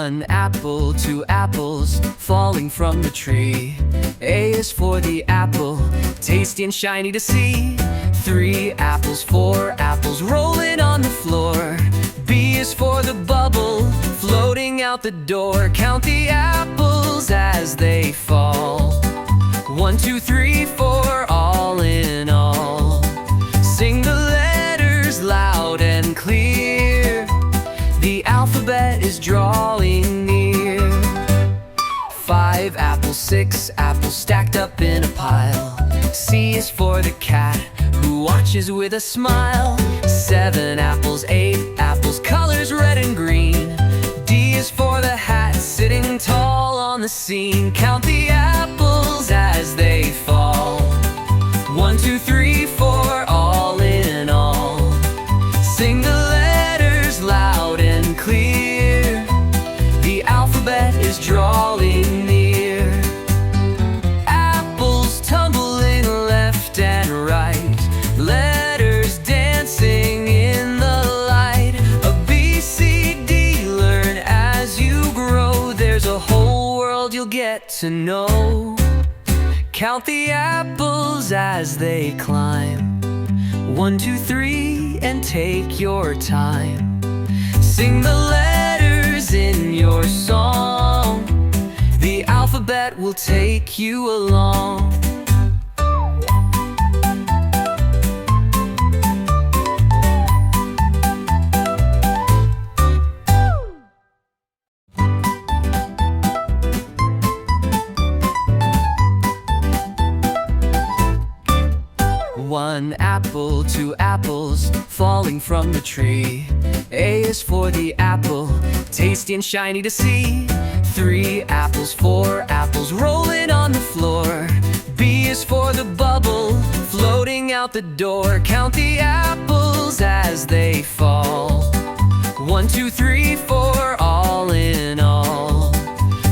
One apple, two apples falling from the tree. A is for the apple, tasty and shiny to see. Three apples, four apples rolling on the floor. B is for the bubble floating out the door. Count the apples as they fall. 1, 2, 3, 4, all in all. Sing the letters loud and clear. The alphabet is drawing near. 5 apples, 6 apples stacked up in a pile. C is for the cat who watches with a smile. 7 apples, 8 apples, colors red and green. D is for the hat sitting tall on the scene. Count the apples as they fall. 1, 2, 3, 4, all in all. Sing the letters loud and clear. The alphabet is drawing near. Apples tumbling left and right. Letters dancing in the light. A B, C, D, learn as you grow. There's a whole world you'll get to know. Count the apples as they climb. 1, 2, 3, and take your time. Sing the letters in your song. The alphabet will take you along. One apple, two apples falling from the tree. A is for the apple, tasty and shiny to see. 3 apples, 4 apples rolling on the floor. B is for the bubble floating out the door. Count the apples as they fall. 1, 2, 3, 4, all in all.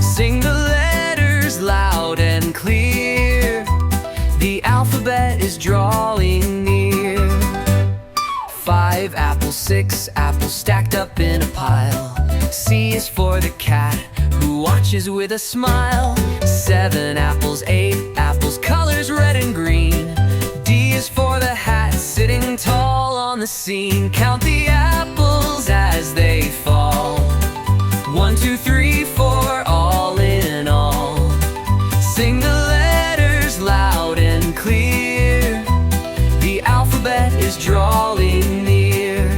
Sing the letters loud and clear. The alphabet is drawing near. 5 apples, 6 apples stacked up in a pile. C is for the cat who watches with a smile. 7 apples, 8 apples, colors red and green. D is for the hat sitting tall on the scene. Count the apples as they fall. 1, 2, 3, 4, all in all. Sing the letters loud and clear. The alphabet is drawing near.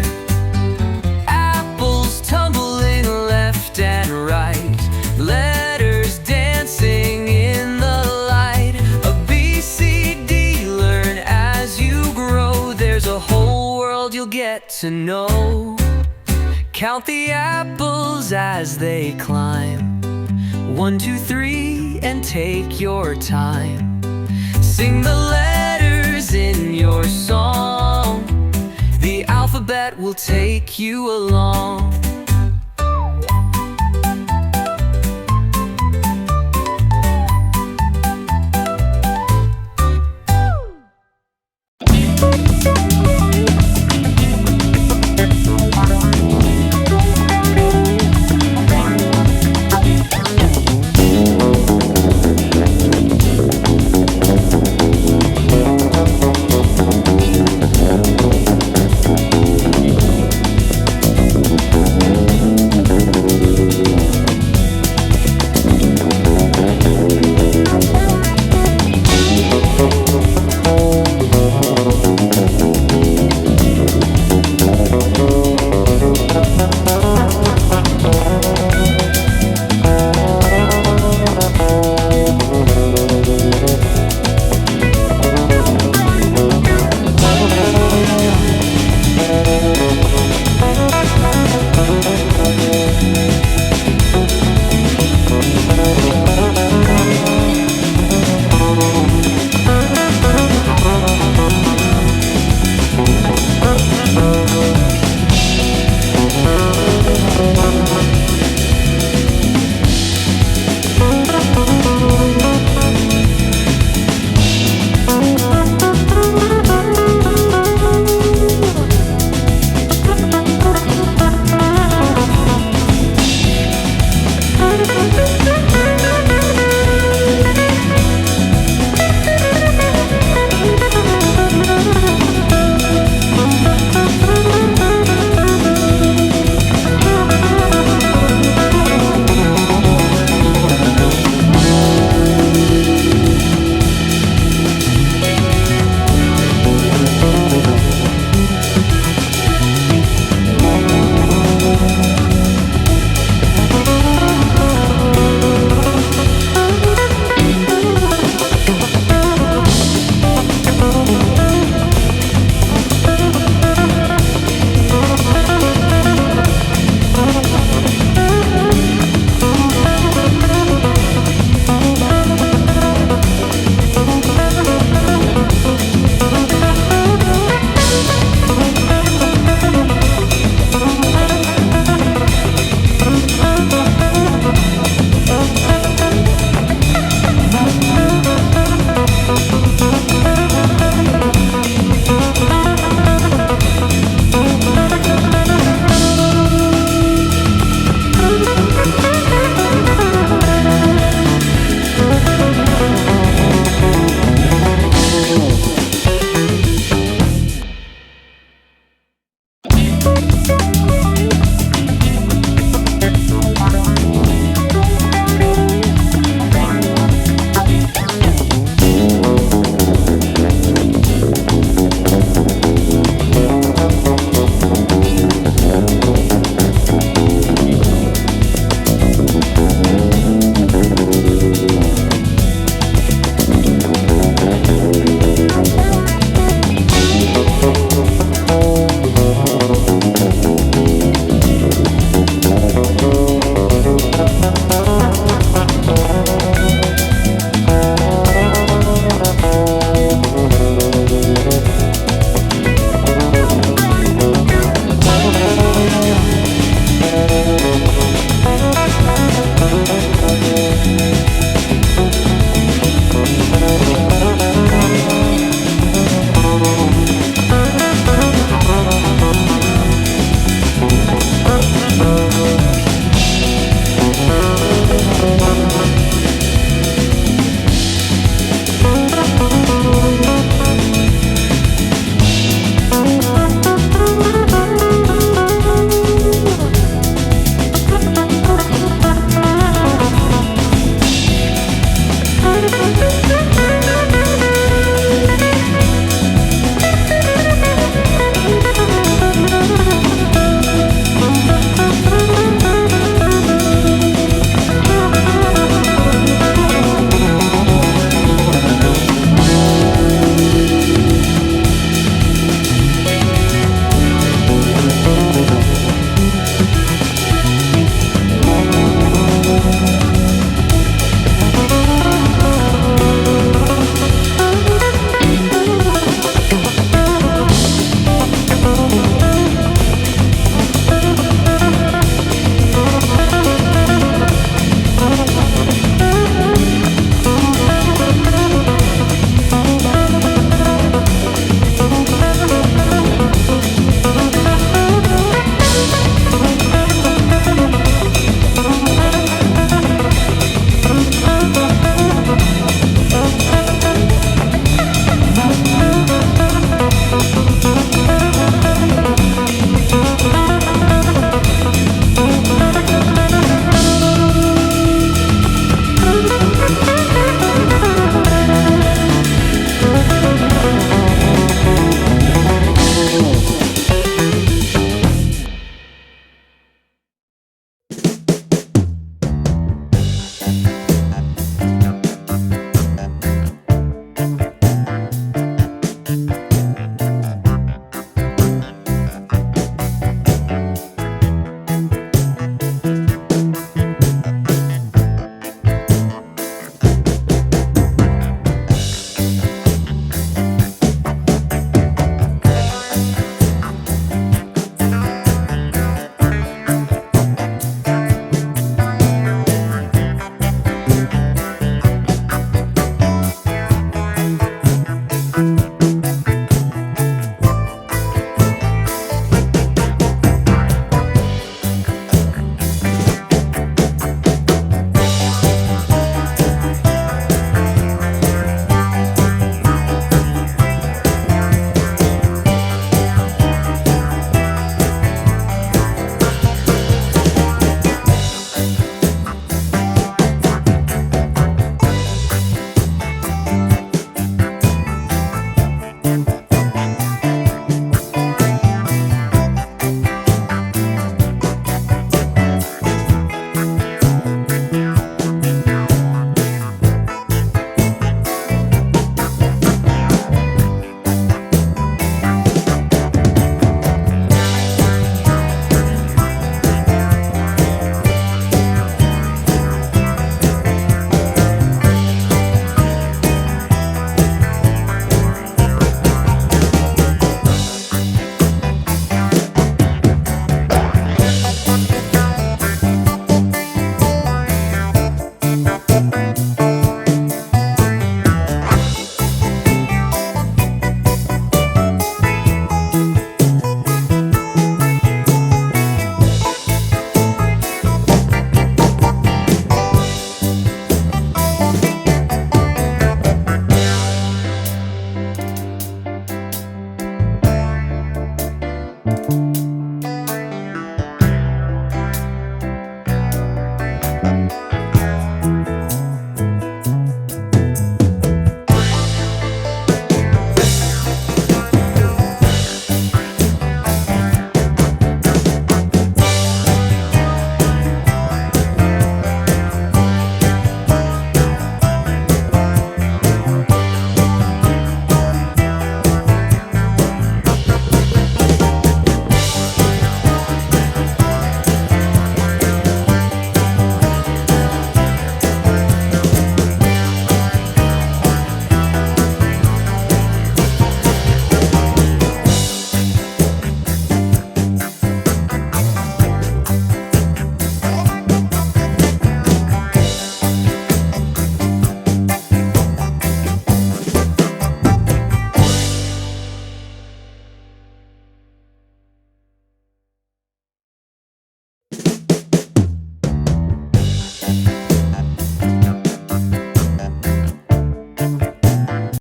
Apples tumbling left and right. Letters dancing in the light. A B, C, D, learn as you grow. There's a whole world you'll get to know. Count the apples as they climb. 1, 2, 3, and take your time. Sing the letters in your song. The alphabet will take you along.